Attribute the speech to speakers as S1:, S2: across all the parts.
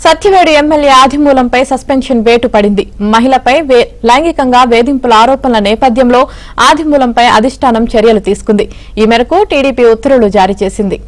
S1: Satyavedu MLA ఆదిమూలంపై suspension వేటు పడింది. మహిళపై లైంగికంగా వేధింపుల ఆరోపణల నేపథ్యంలో ఆదిమూలంపై అధిష్టానం చర్యలు తీసుకుంది. ఈ మేరకు టీడీపీ ఉత్తర్వులు జారీ చేసింది.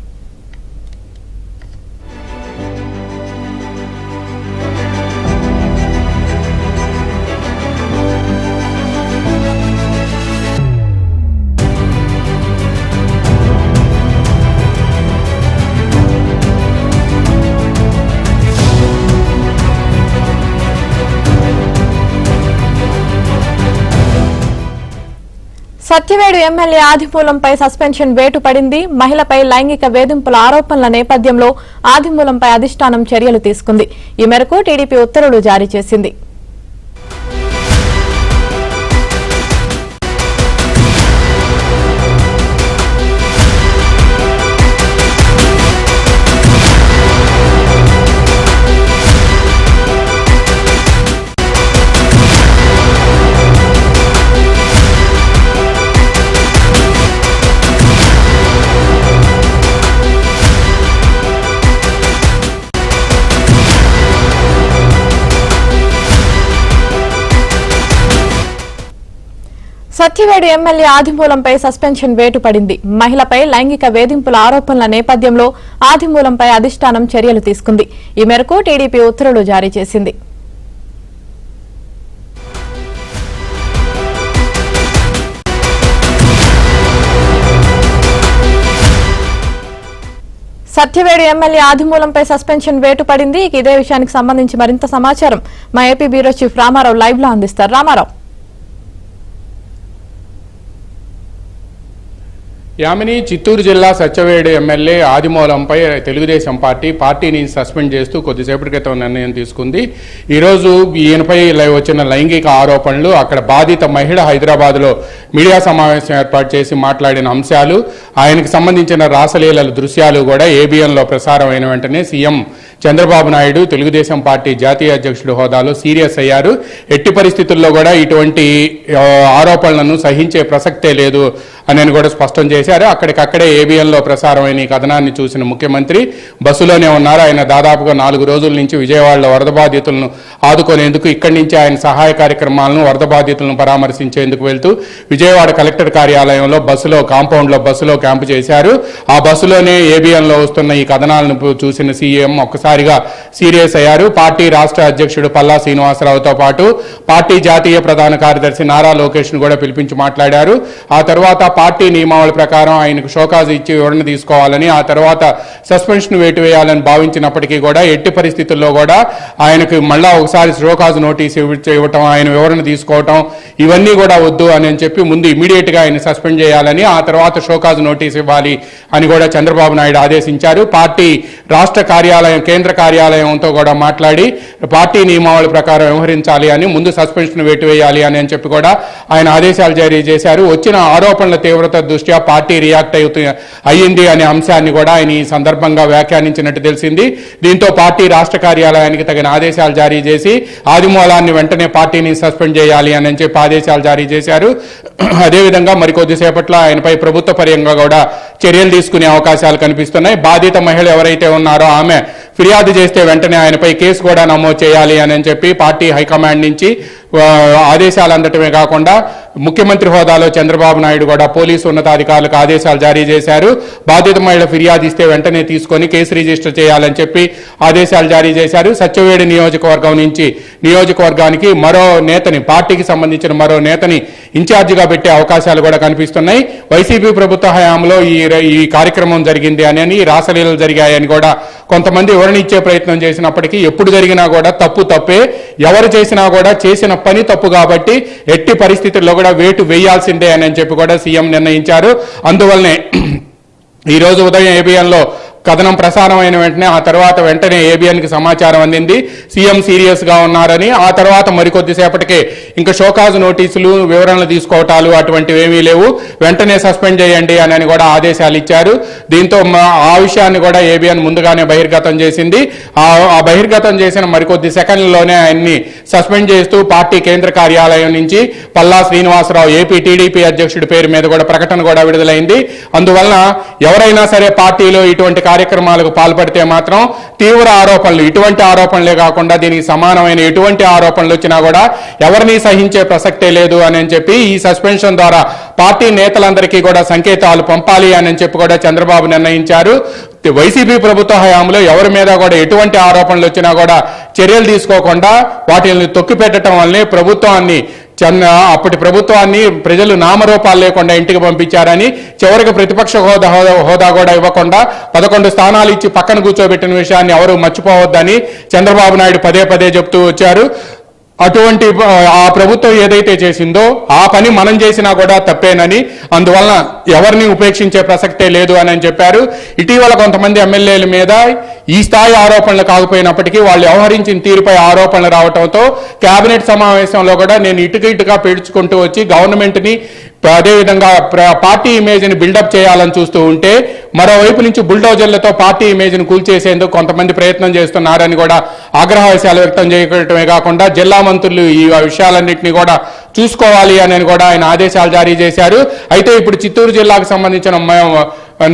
S1: సత్యవేడు ఎమ్మెల్యే ఆదిమూలంపై సస్పెన్షన్ వేటు పడింది. మహిళపై లైంగిక వేధింపుల ఆరోపణల నేపథ్యంలో ఆదిమూలంపై అధిష్టానం చర్యలు తీసుకుంది. ఈ మేరకు టీడీపీ ఉత్తర్వులు జారీ చేసింది. సత్యవేడు ఎమ్మెల్యే ఆదిమూలంపై సస్పెన్షన్ వేటు పడింది. మహిళపై లైంగిక వేధింపుల ఆరోపణల నేపథ్యంలో ఆదిమూలంపై అధిష్టానం చర్యలు తీసుకుంది. ఈ మేరకు టీడీపీ ఉత్తర్వులు జారీ చేసింది. సత్యవేడు ఎమ్మెల్యే ఆదిమూలంపై సస్పెన్షన్ వేటు పడింది. ఇదే విషయానికి సంబంధించి మరింత సమాచారం మా AP bureau chief Rama Rao live లో అందిస్తారు. రామారావు.
S2: యామిని, చిత్తూరు జిల్లా సత్యవేడు ఎమ్మెల్యే ఆదిమూలంపై తెలుగుదేశం పార్టీని సస్పెండ్ చేస్తూ కొద్దిసేపటి క్రితం నిర్ణయం తీసుకుంది. ఈరోజు ఈయనపై వచ్చిన లైంగిక ఆరోపణలు, అక్కడ బాధిత మహిళ హైదరాబాద్లో మీడియా సమావేశం ఏర్పాటు చేసి మాట్లాడిన అంశాలు, ఆయనకు సంబంధించిన రాసలీలల దృశ్యాలు కూడా ఏబిఎన్లో ప్రసారం అయిన వెంటనే సీఎం చంద్రబాబు నాయుడు తెలుగుదేశం పార్టీ జాతీయ అధ్యక్షుడి హోదాలో సీరియస్ అయ్యారు. ఎట్టి పరిస్థితుల్లో కూడా ఇటువంటి ఆరోపణలను సహించే ప్రసక్తే లేదు అని కూడా స్పష్టం చేశారు. అక్కడికక్కడే ఏబిఎన్లో ప్రసారమైన ఈ కథనాన్ని చూసిన ముఖ్యమంత్రి బస్సులోనే ఉన్నారు. ఆయన దాదాపుగా 4 రోజుల నుంచి విజయవాడలో వరద బాధితులను ఆదుకునేందుకు ఇక్కడి నుంచి ఆయన సహాయ కార్యక్రమాలను, వరద బాధితులను పరామర్శించేందుకు వెళ్తూ విజయవాడ కలెక్టర్ కార్యాలయంలో కాంపౌండ్లో బస్సులో క్యాంపు చేశారు. ఆ బస్సులోనే ఏబిఎన్లో వస్తున్న ఈ కథనాలను చూసిన సీఎం ఒక్కసారిగా సీరియస్ అయ్యారు. పార్టీ రాష్ట్ర అధ్యక్షుడు పల్లా శ్రీనివాసరావుతో పాటు పార్టీ జాతీయ ప్రధాన కార్యదర్శి నారా లోకేష్ ను కూడా పిలిపించి మాట్లాడారు. ఆ తర్వాత పార్టీ నియమావళి ప్రకారం ఆయనకు షోకాజు ఇచ్చి వివరణ తీసుకోవాలని, ఆ తర్వాత సస్పెన్షన్ వేటు వేయాలని భావించినప్పటికీ కూడా ఎట్టి పరిస్థితుల్లో కూడా ఆయనకు మళ్ళా ఒకసారి షోకాజు నోటీస్ ఇవ్వటం, ఆయన వివరణ తీసుకోవటం ఇవన్నీ కూడా వద్దు అని చెప్పి ముందు ఇమీడియట్ గా ఆయన సస్పెండ్ చేయాలని, ఆ తర్వాత షోకాజు నోటీస్ ఇవ్వాలి అని కూడా చంద్రబాబు నాయుడు ఆదేశించారు. పార్టీ రాష్ట్ర కార్యాలయం, కేంద్ర కార్యాలయంతో కూడా మాట్లాడి పార్టీ నియమావళి ప్రకారం వ్యవహరించాలి అని, ముందు సస్పెన్షన్ వేటు వేయాలి అని చెప్పి కూడా ఆయన ఆదేశాలు జారీ చేశారు. వచ్చిన ఆరోపణల తీవ్రత దృష్ట్యా పార్టీ రియాక్ట్ అయ్యింది అనే అంశాన్ని కూడా ఆయన ఈ సందర్భంగా వ్యాఖ్యానించినట్టు తెలిసింది. దీంతో పార్టీ రాష్ట్ర కార్యాలయానికి తగిన ఆదేశాలు జారీ చేసి ఆదిమూలాన్ని వెంటనే పార్టీని సస్పెండ్ చేయాలి అని చెప్పి ఆదేశాలు జారీ చేశారు. అదేవిధంగా మరికొద్దిసేపట్లో ఆయనపై ప్రభుత్వ పరంగా కూడా చర్యలు తీసుకునే అవకాశాలు కనిపిస్తున్నాయి. బాధిత మహిళ ఎవరైతే ఉన్నారో ఆమె ఫిర్యాదు చేస్తే వెంటనే ఆయనపై కేసు కూడా నమోదు చేయాలి అని చెప్పి పార్టీ హైకమాండ్ నుంచి ఆదేశాలు అందటమే కాకుండా ముఖ్యమంత్రి హోదాలో చంద్రబాబు నాయుడు కూడా పోలీసు ఉన్నతాధికారులకు ఆదేశాలు జారీ చేశారు. బాధిత మహిళ ఫిర్యాదు ఇస్తే వెంటనే తీసుకొని కేసు రిజిస్టర్ చేయాలని చెప్పి ఆదేశాలు జారీ చేశారు. సత్యవేడు నియోజకవర్గం నుంచి నియోజకవర్గానికి మరో నేతని, పార్టీకి సంబంధించిన మరో నేతని ఇన్ఛార్జిగా పెట్టే అవకాశాలు కూడా కనిపిస్తున్నాయి. వైసీపీ ప్రభుత్వ హయాంలో ఈ కార్యక్రమం జరిగింది అని, రాసలీలలు జరిగాయని కూడా కొంతమంది వివరణ ఇచ్చే ప్రయత్నం చేసినప్పటికీ ఎప్పుడు జరిగినా కూడా తప్పే, ఎవరు చేసినా కూడా చేసిన పని తప్పు కాబట్టి ఎట్టి పరిస్థితుల్లో కూడా వేటు వేయాల్సిందే అని చెప్పి కూడా సీఎం నిర్ణయించారు. అందువల్లనే ఈరోజు ఉదయం ఏబిఎన్లో కథనం ప్రసారమైన వెంటనే ఏబిఎన్కి సమాచారం అందింది. సీఎం సీరియస్ గా ఉన్నారని, ఆ తర్వాత మరికొద్దిసేపటికే ఇంకా షోకాజు నోటీసులు, వివరణలు తీసుకోవటాలు అటువంటివి ఏమీ లేవు, వెంటనే సస్పెండ్ చేయండి అని కూడా ఆదేశాలు ఇచ్చారు. దీంతో ఆ విషయాన్ని కూడా ఏబిఎన్ ముందుగానే బహిర్గతం చేసింది. ఆ బహిర్గతం చేసిన మరికొద్ది సెకండ్లలోనే ఆయన్ని సస్పెండ్ చేస్తూ పార్టీ కేంద్ర కార్యాలయం నుంచి పల్లా శ్రీనివాసరావు ఏపీ టీడీపీ అధ్యక్షుడి పేరు మీద కూడా ప్రకటన కూడా విడుదలైంది. అందువలన ఎవరైనా సరే పార్టీలో ఇటువంటి కార్యక్రమాలకు పాల్పడితే మాత్రం తీవ్ర ఆరోపణలు, ఇటువంటి ఆరోపణలే కాకుండా దీనికి సమానమైన ఎటువంటి ఆరోపణలు వచ్చినా కూడా ఎవరిని సహించే ప్రసక్తే లేదు అని చెప్పి ఈ సస్పెన్షన్ ద్వారా పార్టీ నేతలందరికీ కూడా సంకేతాలు పంపాలి అని చెప్పి కూడా చంద్రబాబు నిర్ణయించారు. వైసీపీ ప్రభుత్వ హయాంలో ఎవరి మీద కూడా ఎటువంటి ఆరోపణలు వచ్చినా కూడా చర్యలు తీసుకోకుండా వాటిని తొక్కిపెట్టడం వల్లే అప్పటి ప్రభుత్వాన్ని ప్రజలు నామరూపాలు లేకుండా ఇంటికి పంపించారని, చివరికి ప్రతిపక్ష హోదా కూడా ఇవ్వకుండా 11 స్థానాలు ఇచ్చి పక్కన కూర్చోబెట్టిన విషయాన్ని ఎవరు మర్చిపోవద్దని చంద్రబాబు నాయుడు పదే పదే చెప్తూ వచ్చారు. అటువంటి ఆ ప్రభుత్వం ఏదైతే చేసిందో ఆ పని మనం చేసినా కూడా తప్పేనని, అందువలన ఎవరిని ఉపేక్షించే ప్రసక్తే లేదు అని చెప్పారు. ఇటీవల కొంతమంది ఎమ్మెల్యేల మీద ఈ స్థాయి ఆరోపణలు కాకపోయినప్పటికీ వాళ్ళు వ్యవహరించిన తీరుపై ఆరోపణలు రావడంతో కేబినెట్ సమావేశంలో కూడా నేను ఇటుగా పేర్చుకుంటూ వచ్చి గవర్నమెంట్ని అదేవిధంగా పార్టీ ఇమేజ్ని బిల్డప్ చేయాలని చూస్తూ ఉంటే మరోవైపు నుంచి బుల్డోజర్లతో పార్టీ ఇమేజ్ని కూల్చేసేందుకు కొంతమంది ప్రయత్నం చేస్తున్నారని కూడా ఆగ్రహవేశాలు వ్యక్తం చేయడమే కాకుండా జిల్లా మంత్రులు ఈ విషయాలన్నింటినీ కూడా చూసుకోవాలి అని కూడా ఆయన ఆదేశాలు జారీ చేశారు. అయితే ఇప్పుడు చిత్తూరు జిల్లాకు సంబంధించిన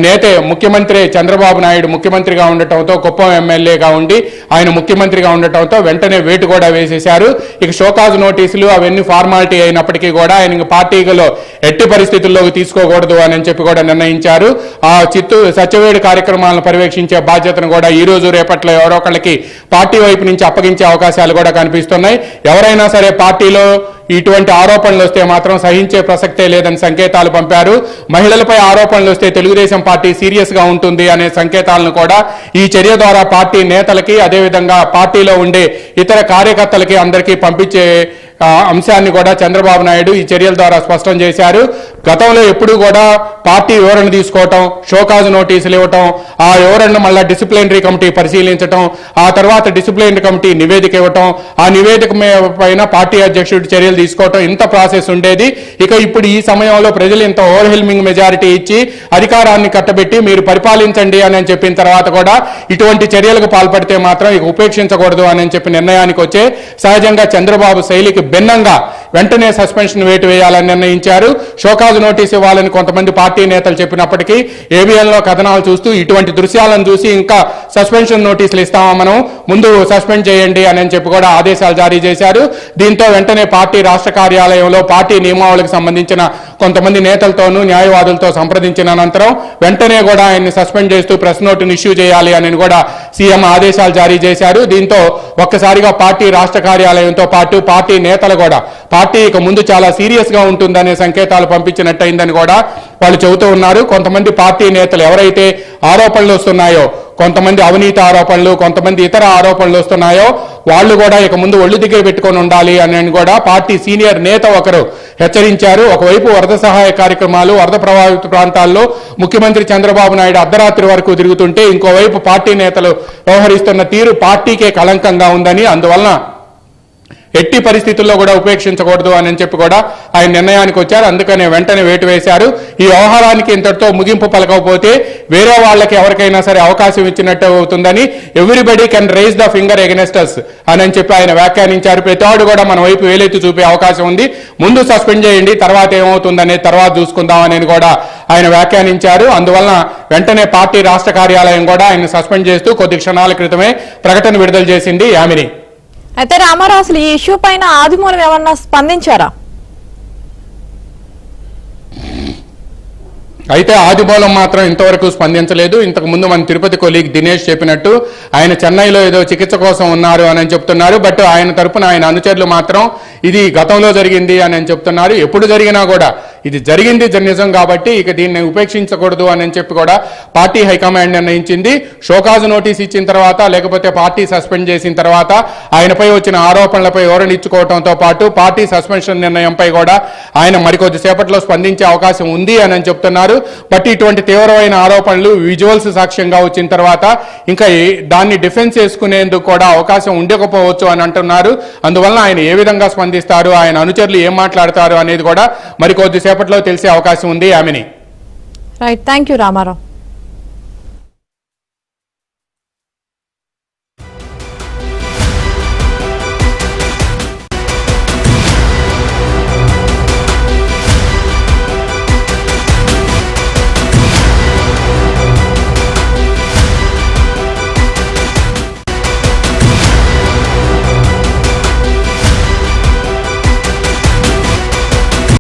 S2: నేతే ముఖ్యమంత్రి చంద్రబాబు నాయుడు ముఖ్యమంత్రిగా ఉండటంతో, కుప్పం ఎమ్మెల్యేగా ఉండి ఆయన ముఖ్యమంత్రిగా ఉండటంతో వెంటనే వేటు కూడా వేసేశారు. ఇక షోకాజ్ నోటీసులు అవన్నీ ఫార్మాలిటీ అయినప్పటికీ కూడా ఆయన పార్టీలో ఎట్టి పరిస్థితుల్లోకి తీసుకోకూడదు అని చెప్పి కూడా నిర్ణయించారు. ఆ సత్యవేడు కార్యక్రమాలను పర్యవేక్షించే బాధ్యతను కూడా ఈ రోజు రేపట్లో ఎవరో ఒకళ్ళకి పార్టీ వైపు నుంచి అప్పగించే అవకాశాలు కూడా కనిపిస్తున్నాయి. ఎవరైనా సరే పార్టీలో ఇటువంటి ఆరోపణలు వస్తే మాత్రం సహించే ప్రసక్తే లేదని సంకేతాలు పంపారు. మహిళలపై ఆరోపణలు వస్తే తెలుగుదేశం పార్టీ సీరియస్ గా ఉంటుంది అనే సంకేతాలను కూడా ఈ చర్య ద్వారా పార్టీ నేతలకి అదేవిధంగా పార్టీలో ఉండే ఇతర కార్యకర్తలకి అందరికీ పంపించే అంశాన్ని కూడా చంద్రబాబు నాయుడు ఈ చర్యల ద్వారా స్పష్టం చేశారు. గతంలో ఎప్పుడూ కూడా పార్టీ వివరణ తీసుకోవటం, షోకాజ్ నోటీసులు ఇవ్వటం, ఆ వివరణను మళ్ళా డిసిప్లినరీ కమిటీ పరిశీలించటం, ఆ తర్వాత డిసిప్లినరీ కమిటీ నివేదిక ఇవ్వటం, ఆ నివేదిక పైన పార్టీ అధ్యక్షుడు చర్యలు తీసుకోవటం, ఇంత ప్రాసెస్ ఉండేది. ఇక ఇప్పుడు ఈ సమయంలో ప్రజలు ఇంత ఓవర్వెల్మింగ్ మెజారిటీ ఇచ్చి అధికారాన్ని కట్టబెట్టి మీరు పరిపాలించండి అని చెప్పిన తర్వాత కూడా ఇటువంటి చర్యలకు పాల్పడితే మాత్రం ఇక ఉపేక్షించకూడదు అని చెప్పి నిర్ణయానికి వచ్చే సహజంగా చంద్రబాబు శైలికి భిన్నంగా వెంటనే సస్పెన్షన్ వేటు వేయాలని నిర్ణయించారు. షోకాజ్ నోటీస్ ఇవ్వాలని కొంతమంది పార్టీ నేతలు చెప్పినప్పటికీ ఏబిఎన్లో కథనాలు చూస్తూ ఇటువంటి దృశ్యాలను చూసి ఇంకా సస్పెన్షన్ నోటీసులు ఇస్తామా, మనం ముందు సస్పెండ్ చేయండి అని చెప్పి కూడా ఆదేశాలు జారీ చేశారు. దీంతో వెంటనే పార్టీ రాష్ట్ర కార్యాలయంలో పార్టీ నియమావళికి సంబంధించిన కొంతమంది నేతలతోనూ న్యాయవాదులతో సంప్రదించిన అనంతరం వెంటనే కూడా ఆయన్ని సస్పెండ్ చేస్తూ ప్రెస్ నోటును ఇష్యూ చేయాలి అని కూడా సీఎం ఆదేశాలు జారీ చేశారు. దీంతో ఒక్కసారిగా పార్టీ రాష్ట్ర కార్యాలయంతో పాటు పార్టీ నేతలు కూడా పార్టీ ఇక ముందు చాలా సీరియస్ గా ఉంటుందనే సంకేతాలు పంపించినట్టయిందని కూడా వాళ్ళు చెబుతూ ఉన్నారు. కొంతమంది పార్టీ నేతలు ఎవరైతే ఆరోపణలు వస్తున్నాయో, కొంతమంది అవినీతి ఆరోపణలు, కొంతమంది ఇతర ఆరోపణలు వస్తున్నాయో వాళ్ళు కూడా ఇక ముందు ఒళ్ళు దగ్గర పెట్టుకొని ఉండాలి అని కూడా పార్టీ సీనియర్ నేత ఒకరు హెచ్చరించారు. ఒకవైపు వరద సహాయ కార్యక్రమాలు, వరద ప్రభావిత ప్రాంతాల్లో ముఖ్యమంత్రి చంద్రబాబు నాయుడు అర్ధరాత్రి వరకు తిరుగుతుంటే ఇంకోవైపు పార్టీ నేతలు వ్యవహరిస్తున్న తీరు పార్టీకే కళంకంగా ఉందని, అందువలన ఎట్టి పరిస్థితుల్లో కూడా ఉపేక్షించకూడదు అని చెప్పి కూడా ఆయన నిర్ణయానికి వచ్చారు. అందుకనే వెంటనే వేటు వేశారు. ఈ వ్యవహారానికి ఇంతటితో ముగింపు పలకపోతే వేరే వాళ్ళకి ఎవరికైనా సరే అవకాశం ఇచ్చినట్టు అవుతుందని, everybody can rise the finger against అస్ అని చెప్పి ఆయన వ్యాఖ్యానించారు. ప్రతివాడు కూడా మన వైపు వేలెత్తి చూపే అవకాశం ఉంది, ముందు సస్పెండ్ చేయండి, తర్వాత ఏమవుతుందనే తర్వాత చూసుకుందామని కూడా ఆయన వ్యాఖ్యానించారు. అందువలన వెంటనే పార్టీ రాష్ట్ర కార్యాలయం కూడా ఆయన సస్పెండ్ చేస్తూ కొద్ది క్షణాల క్రితమే ప్రకటన విడుదల చేసింది యామిని.
S1: అయితే రామారావు, అసలు ఈ ఇష్యూ పైన ఆదిమూలం ఏమన్నా స్పందించారా?
S2: అయితే ఆదిమూలం మాత్రం ఇంతవరకు స్పందించలేదు. ఇంతకు ముందు మన తిరుపతి కొలీగ్ దినేష్ చెప్పినట్టు ఆయన చెన్నైలో ఏదో చికిత్స కోసం ఉన్నారు అని చెప్తున్నారు. బట్ ఆయన తరపున ఆయన అనుచరులు మాత్రం ఇది గతంలో జరిగింది అని చెప్తున్నారు. ఎప్పుడు జరిగినా కూడా ఇది జరిగింది నిజం కాబట్టి ఇక దీన్ని ఉపేక్షించకూడదు అని చెప్పి కూడా పార్టీ హైకమాండ్ నిర్ణయించింది. షోకాజ్ నోటీస్ ఇచ్చిన తర్వాత లేకపోతే పార్టీ సస్పెండ్ చేసిన తర్వాత ఆయనపై వచ్చిన ఆరోపణలపై వివరణ ఇచ్చుకోవడంతో పాటు పార్టీ సస్పెన్షన్ నిర్ణయంపై కూడా ఆయన మరికొద్దిసేపట్లో స్పందించే అవకాశం ఉంది అని చెప్తున్నారు. బట్ ఇటువంటి తీవ్రమైన ఆరోపణలు విజువల్స్ సాక్ష్యంగా వచ్చిన తర్వాత ఇంకా దాన్ని డిఫెన్స్ చేసుకునేందుకు కూడా అవకాశం ఉండకపోవచ్చు అని అంటున్నారు. అందువలన ఆయన ఏ విధంగా స్పందిస్తారు, ఆయన అనుచరులు ఏం మాట్లాడతారు అనేది కూడా మరికొద్దిసేపట్లో తెలిసే అవకాశం ఉంది. ఆమెని
S1: రైట్, థ్యాంక్ యూ రామారావు.